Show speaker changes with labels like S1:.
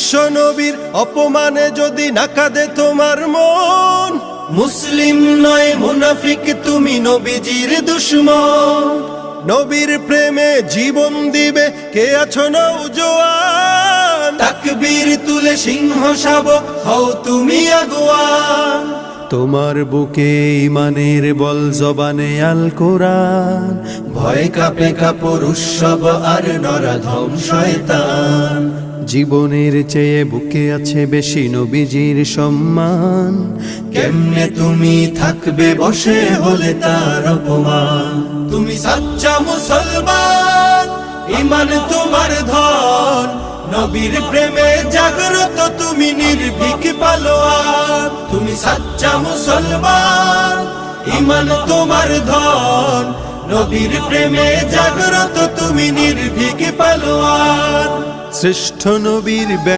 S1: বিশ্ব নবীর অপমানে যদি না কাঁদে তোমার মন, মুসলিম নয় মুনাফিক তুমি নবীজির দুশমন। নবীর প্রেমে জীবন দিবে কে আছো নওজোয়ান, তাকবীর তুলে সিংহ শাবক হও তুমি আগুয়ান। তোমার বুকে ইমানের বল জবানে আল কোরআন, ভয় কাঁপে কাপড় উৎসব আর নরাধম শয়তান। জীবনের চেয়ে বুকে আছে বেশি নবীজির সম্মান, কেমনে তুমি থাকবে বসে হলে তার অপমান। তুমি সাচ্চা মুসলমান, ইমান তোমার ধন, নবীর প্রেমে জাগ্রত তুমি নির্ভীক পালোয়ান। তুমি সাচ্চা মুসলমান, ইমান তোমার ধন, নবীর প্রেমে জাগ্রত তুমি নির্ভীক পালোয়ান। শ্রেষ্ঠ নবীর